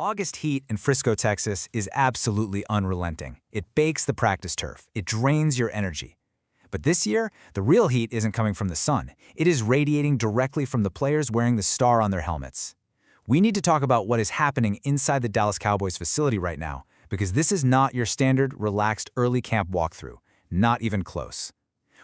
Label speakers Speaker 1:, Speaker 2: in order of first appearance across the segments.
Speaker 1: August heat in Frisco, Texas is absolutely unrelenting. It bakes the practice turf. It drains your energy. But this year, the real heat isn't coming from the sun. It is radiating directly from the players wearing the star on their helmets. We need to talk about what is happening inside the Dallas Cowboys facility right now, because this is not your standard, relaxed early camp walkthrough. Not even close.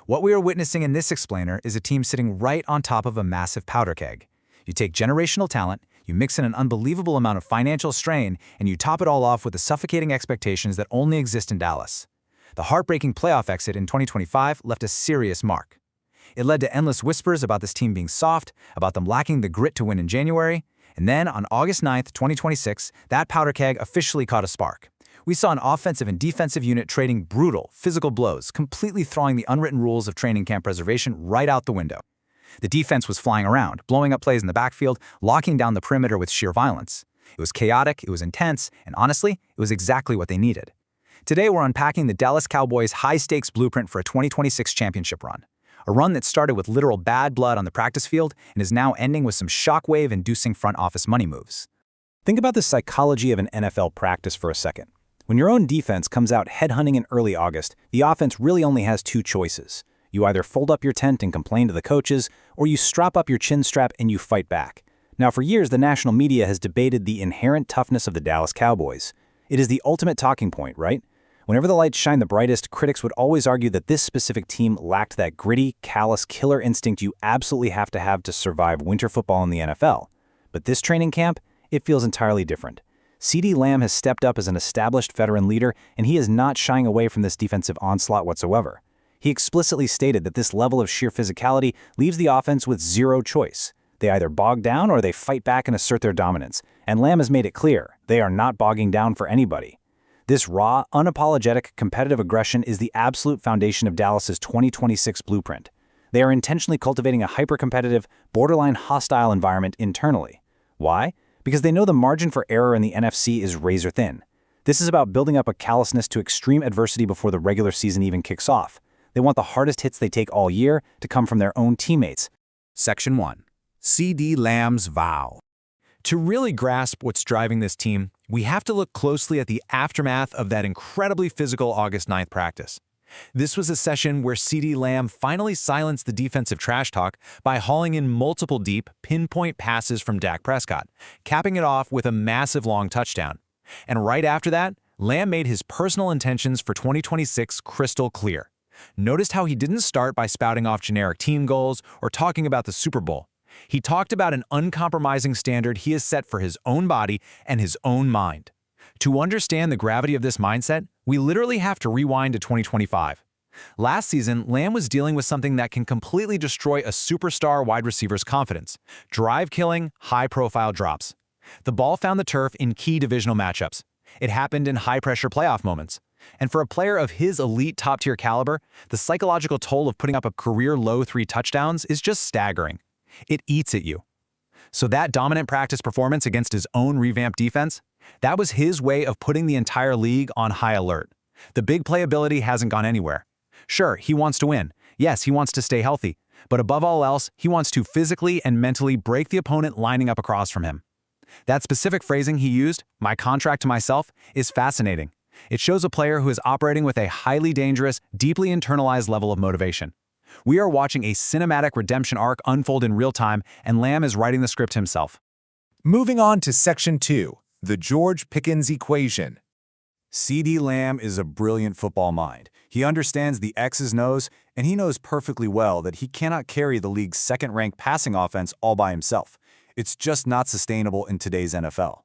Speaker 1: What we are witnessing in this explainer is a team sitting right on top of a massive powder keg. You take generational talent, you mix in an unbelievable amount of financial strain, and you top it all off with the suffocating expectations that only exist in Dallas. The heartbreaking playoff exit in 2025 left a serious mark. It led to endless whispers about this team being soft, about them lacking the grit to win in January, and then on August 9th, 2026, that powder keg officially caught a spark. We saw an offensive and defensive unit trading brutal, physical blows, completely throwing the unwritten rules of training camp preservation right out the window. The defense was flying around, blowing up plays in the backfield, locking down the perimeter with sheer violence. It was chaotic, it was intense, and honestly, it was exactly what they needed. Today, we're unpacking the Dallas Cowboys' high-stakes blueprint for a 2026 championship run. A run that started with literal bad blood on the practice field and is now ending with some shockwave-inducing front office money moves.
Speaker 2: Think about the psychology of an NFL practice for a second. When your own defense comes out headhunting in early August, the offense really only has two choices. You either fold up your tent and complain to the coaches, or you strap up your chin strap and you fight back. Now, for years, the national media has debated the inherent toughness of the Dallas Cowboys. It is the ultimate talking point, right? Whenever the lights shine the brightest, critics would always argue that this specific team lacked that gritty, callous, killer instinct you absolutely have to survive winter football in the NFL. But this training camp, it feels entirely different. CeeDee Lamb has stepped up as an established veteran leader, and he is not shying away from this defensive onslaught whatsoever. He explicitly stated that this level of sheer physicality leaves the offense with zero choice. They either bog down or they fight back and assert their dominance, and Lamb has made it clear they are not bogging down for anybody. This raw, unapologetic, competitive aggression is the absolute foundation of Dallas's 2026 blueprint. They are intentionally cultivating a hyper-competitive, borderline hostile environment internally. Why? Because they know the margin for error in the NFC is razor thin. This is about building up a callousness to extreme adversity before the regular season even kicks off. They want the hardest hits they take all year to come from their own teammates.
Speaker 1: Section 1. CeeDee Lamb's Vow. To really grasp what's driving this team, we have to look closely at the aftermath of that incredibly physical August 9th practice. This was a session where CeeDee Lamb finally silenced the defensive trash talk by hauling in multiple deep, pinpoint passes from Dak Prescott, capping it off with a massive long touchdown. And right after that, Lamb made his personal intentions for 2026 crystal clear. Noticed how he didn't start by spouting off generic team goals or talking about the Super Bowl. He talked about an uncompromising standard he has set for his own body and his own mind. To understand the gravity of this mindset, we literally have to rewind to 2025. Last season, Lamb was dealing with something that can completely destroy a superstar wide receiver's confidence: drive-killing, high-profile drops. The ball found the turf in key divisional matchups. It happened in high-pressure playoff moments. And for a player of his elite top-tier caliber, the psychological toll of putting up a career-low 3 touchdowns is just staggering. It eats at you. So that dominant practice performance against his own revamped defense, that was his way of putting the entire league on high alert. The big playability hasn't gone anywhere. Sure, he wants to win. Yes, he wants to stay healthy. But above all else, he wants to physically and mentally break the opponent lining up across from him. That specific phrasing he used, "my contract to myself," is fascinating. It shows a player who is operating with a highly dangerous, deeply internalized level of motivation. We are watching a cinematic redemption arc unfold in real time, and Lamb is writing the script himself.
Speaker 3: Moving on to Section 2, the George Pickens equation.
Speaker 2: CeeDee Lamb is a brilliant football mind. He understands the X's and O's, and he knows perfectly well that he cannot carry the league's second-ranked passing offense all by himself. It's just not sustainable in today's NFL.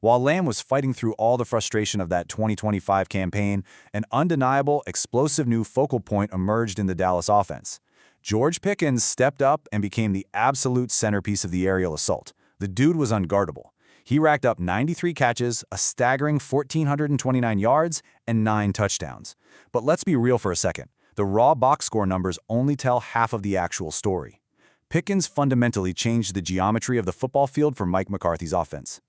Speaker 2: While Lamb was fighting through all the frustration of that 2025 campaign, an undeniable, explosive new focal point emerged in the Dallas offense. George Pickens stepped up and became the absolute centerpiece of the aerial assault. The dude was unguardable. He racked up 93 catches, a staggering 1,429 yards, and 9 touchdowns. But let's be real for a second. The raw box score numbers only tell half of the actual story. Pickens fundamentally changed the geometry of the football field for Mike McCarthy's offense.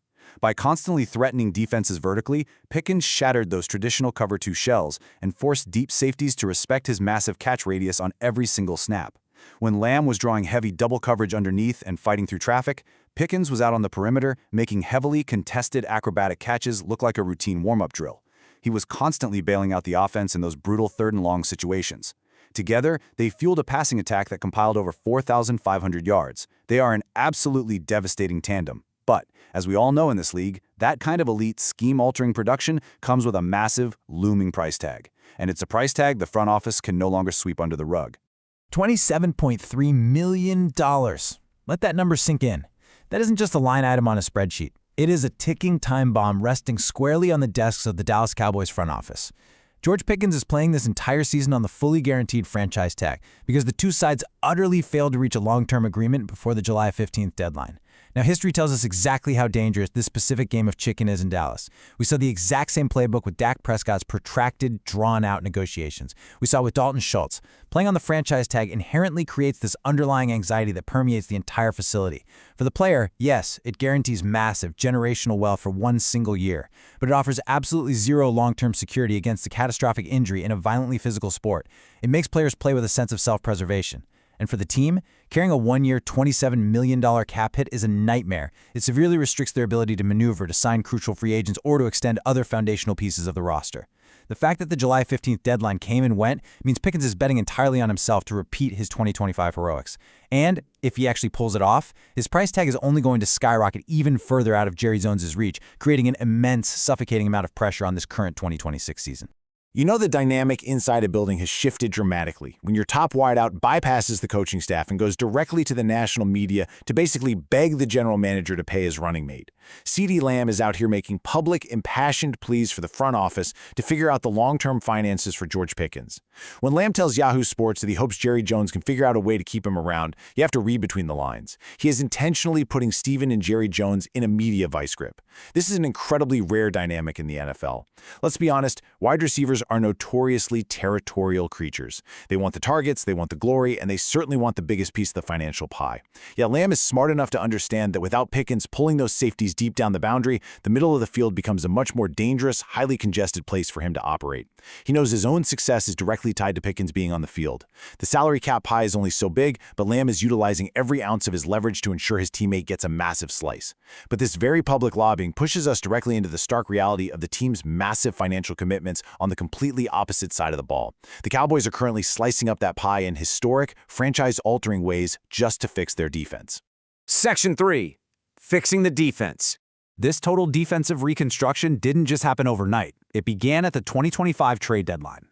Speaker 2: By constantly threatening defenses vertically, Pickens shattered those traditional cover 2 shells and forced deep safeties to respect his massive catch radius on every single snap. When Lamb was drawing heavy double coverage underneath and fighting through traffic, Pickens was out on the perimeter, making heavily contested acrobatic catches look like a routine warm-up drill. He was constantly bailing out the offense in those brutal third-and-long situations. Together, they fueled a passing attack that compiled over 4,500 yards. They are an absolutely devastating tandem. But, as we all know in this league, that kind of elite scheme-altering production comes with a massive, looming price tag. And it's a price tag the front office can no longer sweep under the rug.
Speaker 1: $27.3 million. Let that number sink in. That isn't just a line item on a spreadsheet. It is a ticking time bomb resting squarely on the desks of the Dallas Cowboys front office. George Pickens is playing this entire season on the fully guaranteed franchise tag because the two sides utterly failed to reach a long-term agreement before the July 15th deadline. Now, history tells us exactly how dangerous this specific game of chicken is in Dallas. We saw the exact same playbook with Dak Prescott's protracted, drawn-out negotiations. We saw with Dalton Schultz. Playing on the franchise tag inherently creates this underlying anxiety that permeates the entire facility. For the player, yes, it guarantees massive, generational wealth for one single year, but it offers absolutely zero long-term security against a catastrophic injury in a violently physical sport. It makes players play with a sense of self-preservation. And for the team, carrying a one-year, $27 million cap hit is a nightmare. It severely restricts their ability to maneuver, to sign crucial free agents, or to extend other foundational pieces of the roster. The fact that the July 15th deadline came and went means Pickens is betting entirely on himself to repeat his 2025 heroics. And, if he actually pulls it off, his price tag is only going to skyrocket even further out of Jerry Jones's reach, creating an immense, suffocating amount of pressure on this current 2026 season.
Speaker 2: You know the dynamic inside a building has shifted dramatically when your top wideout bypasses the coaching staff and goes directly to the national media to basically beg the general manager to pay his running mate. CeeDee Lamb is out here making public, impassioned pleas for the front office to figure out the long-term finances for George Pickens. When Lamb tells Yahoo Sports that he hopes Jerry Jones can figure out a way to keep him around, you have to read between the lines. He is intentionally putting Stephen and Jerry Jones in a media vice grip. This is an incredibly rare dynamic in the NFL. Let's be honest, wide receivers are notoriously territorial creatures. They want the targets, they want the glory, and they certainly want the biggest piece of the financial pie. Yet Lamb is smart enough to understand that without Pickens pulling those safeties deep down the boundary, the middle of the field becomes a much more dangerous, highly congested place for him to operate. He knows his own success is directly tied to Pickens being on the field. The salary cap pie is only so big, but Lamb is utilizing every ounce of his leverage to ensure his teammate gets a massive slice. But this very public lobbying pushes us directly into the stark reality of the team's massive financial commitments on the completely opposite side of the ball. The Cowboys are currently slicing up that pie in historic, franchise-altering ways just to fix their defense.
Speaker 4: Section 3. Fixing the defense.
Speaker 1: This total defensive reconstruction didn't just happen overnight. It began at the 2025 trade deadline.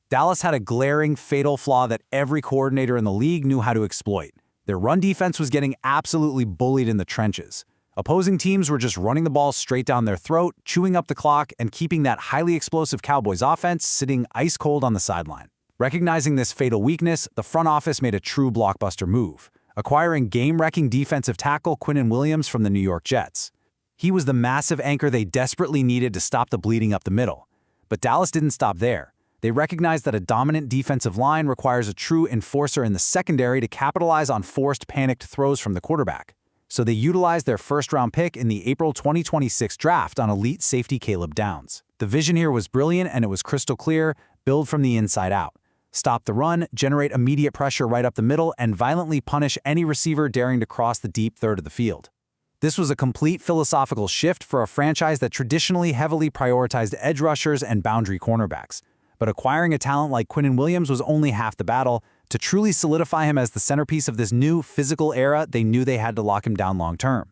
Speaker 1: Dallas had a glaring, fatal flaw that every coordinator in the league knew how to exploit. Their run defense was getting absolutely bullied in the trenches. Opposing teams were just running the ball straight down their throat, chewing up the clock, and keeping that highly explosive Cowboys offense sitting ice cold on the sideline. Recognizing this fatal weakness, the front office made a true blockbuster move, acquiring game-wrecking defensive tackle Quinnen Williams from the New York Jets. He was the massive anchor they desperately needed to stop the bleeding up the middle. But Dallas didn't stop there. They recognized that a dominant defensive line requires a true enforcer in the secondary to capitalize on forced, panicked throws from the quarterback. So they utilized their first-round pick in the April 2026 draft on elite safety Caleb Downs. The vision here was brilliant and it was crystal clear: build from the inside out. Stop the run, generate immediate pressure right up the middle, and violently punish any receiver daring to cross the deep third of the field. This was a complete philosophical shift for a franchise that traditionally heavily prioritized edge rushers and boundary cornerbacks. But acquiring a talent like Quinnen Williams was only half the battle. To truly solidify him as the centerpiece of this new physical era, they knew they had to lock him down long-term.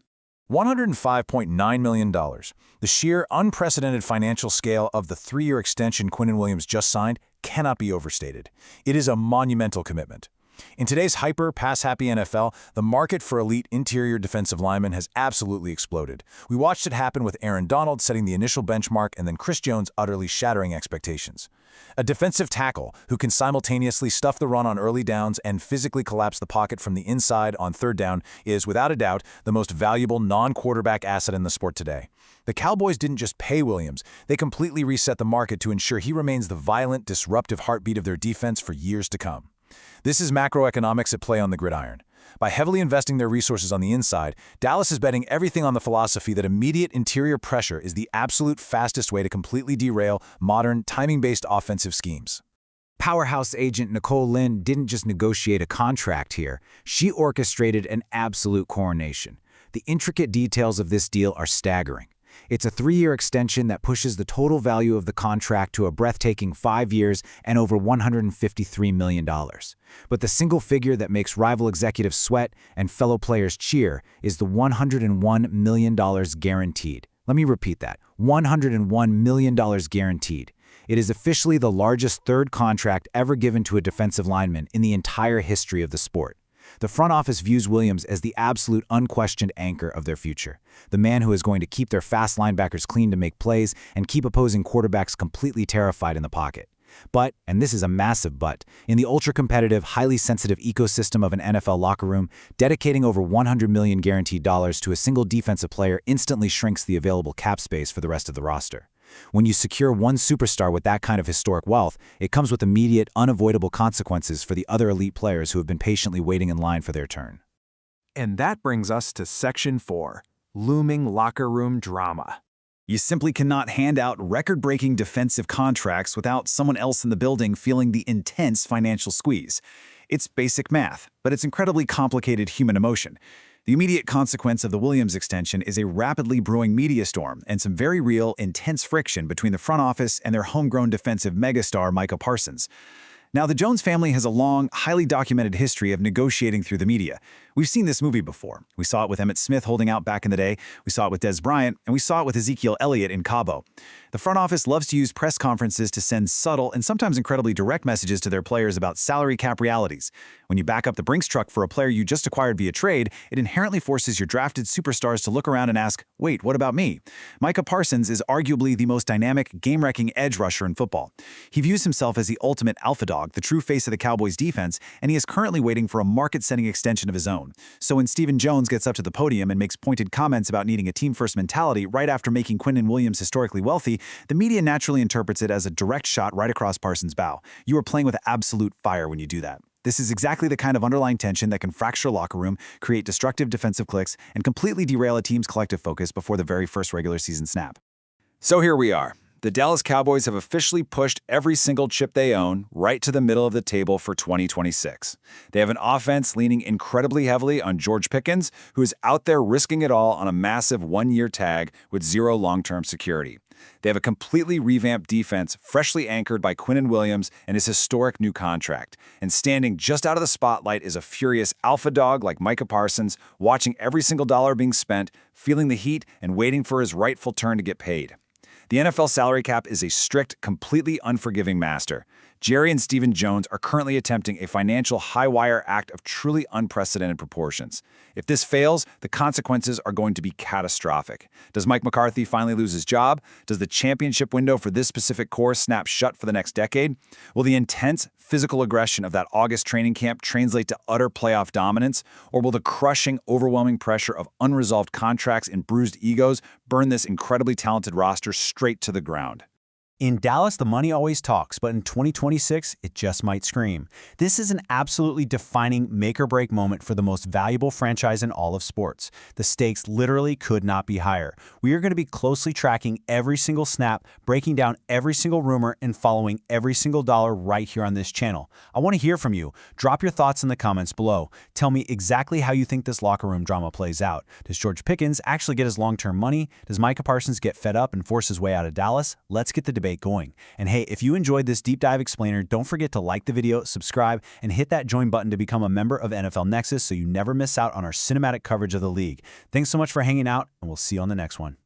Speaker 2: $105.9 million. The sheer, unprecedented financial scale of the 3-year extension Quinnen Williams just signed cannot be overstated. It is a monumental commitment. In today's hyper, pass-happy NFL, the market for elite interior defensive linemen has absolutely exploded. We watched it happen with Aaron Donald setting the initial benchmark and then Chris Jones utterly shattering expectations. A defensive tackle who can simultaneously stuff the run on early downs and physically collapse the pocket from the inside on third down is, without a doubt, the most valuable non-quarterback asset in the sport today. The Cowboys didn't just pay Williams, they completely reset the market to ensure he remains the violent, disruptive heartbeat of their defense for years to come. This is macroeconomics at play on the gridiron. By heavily investing their resources on the inside, Dallas is betting everything on the philosophy that immediate interior pressure is the absolute fastest way to completely derail modern, timing-based offensive schemes. Powerhouse agent Nicole Lynn didn't just negotiate a contract here, she orchestrated an absolute coronation. The intricate details of this deal are staggering. It's a 3-year extension that pushes the total value of the contract to a breathtaking 5 years and over $153 million. But the single figure that makes rival executives sweat and fellow players cheer is the $101 million guaranteed. Let me repeat that, $101 million guaranteed. It is officially the largest third contract ever given to a defensive lineman in the entire history of the sport. The front office views Williams as the absolute unquestioned anchor of their future, the man who is going to keep their fast linebackers clean to make plays and keep opposing quarterbacks completely terrified in the pocket. But, and this is a massive but, in the ultra-competitive, highly sensitive ecosystem of an NFL locker room, dedicating over $100 million guaranteed dollars to a single defensive player instantly shrinks the available cap space for the rest of the roster. When you secure one superstar with that kind of historic wealth, it comes with immediate, unavoidable consequences for the other elite players who have been patiently waiting in line for their turn.
Speaker 1: And that brings us to Section 4, Looming Locker Room Drama.
Speaker 5: You simply cannot hand out record-breaking defensive contracts without someone else in the building feeling the intense financial squeeze. It's basic math, but it's incredibly complicated human emotion. The immediate consequence of the Williams extension is a rapidly brewing media storm and some very real, intense friction between the front office and their homegrown defensive megastar Micah Parsons. Now, the Jones family has a long, highly documented history of negotiating through the media. We've seen this movie before. We saw it with Emmitt Smith holding out back in the day, we saw it with Dez Bryant, and we saw it with Ezekiel Elliott in Cabo. The front office loves to use press conferences to send subtle and sometimes incredibly direct messages to their players about salary cap realities. When you back up the Brinks truck for a player you just acquired via trade, it inherently forces your drafted superstars to look around and ask, wait, what about me? Micah Parsons is arguably the most dynamic, game-wrecking edge rusher in football. He views himself as the ultimate alpha dog, the true face of the Cowboys defense, and he is currently waiting for a market-setting extension of his own. So when Stephen Jones gets up to the podium and makes pointed comments about needing a team-first mentality right after making Quinnen Williams historically wealthy, the media naturally interprets it as a direct shot right across Parsons' bow. You are playing with absolute fire when you do that. This is exactly the kind of underlying tension that can fracture a locker room, create destructive defensive clicks, and completely derail a team's collective focus before the very first regular season snap. So here we are. The Dallas Cowboys have officially pushed every single chip they own right to the middle of the table for 2026. They have an offense leaning incredibly heavily on George Pickens, who is out there risking it all on a massive one-year tag with zero long-term security. They have a completely revamped defense, freshly anchored by Quinnen Williams and his historic new contract. And standing just out of the spotlight is a furious alpha dog like Micah Parsons, watching every single dollar being spent, feeling the heat, and waiting for his rightful turn to get paid. The NFL salary cap is a strict, completely unforgiving master. Jerry and Stephen Jones are currently attempting a financial high-wire act of truly unprecedented proportions. If this fails, the consequences are going to be catastrophic. Does Mike McCarthy finally lose his job? Does the championship window for this specific core snap shut for the next decade? Will the intense physical aggression of that August training camp translate to utter playoff dominance? Or will the crushing, overwhelming pressure of unresolved contracts and bruised egos burn this incredibly talented roster straight to the ground?
Speaker 6: In Dallas, the money always talks, but in 2026, it just might scream. This is an absolutely defining make-or-break moment for the most valuable franchise in all of sports. The stakes literally could not be higher. We are going to be closely tracking every single snap, breaking down every single rumor, and following every single dollar right here on this channel. I want to hear from you. Drop your thoughts in the comments below. Tell me exactly how you think this locker room drama plays out. Does George Pickens actually get his long-term money? Does Micah Parsons get fed up and force his way out of Dallas? Let's get the debate going. And hey, if you enjoyed this deep dive explainer, don't forget to like the video, subscribe, and hit that join button to become a member of NFL Nexus so you never miss out on our cinematic coverage of the league. Thanks so much for hanging out, and we'll see you on the next one.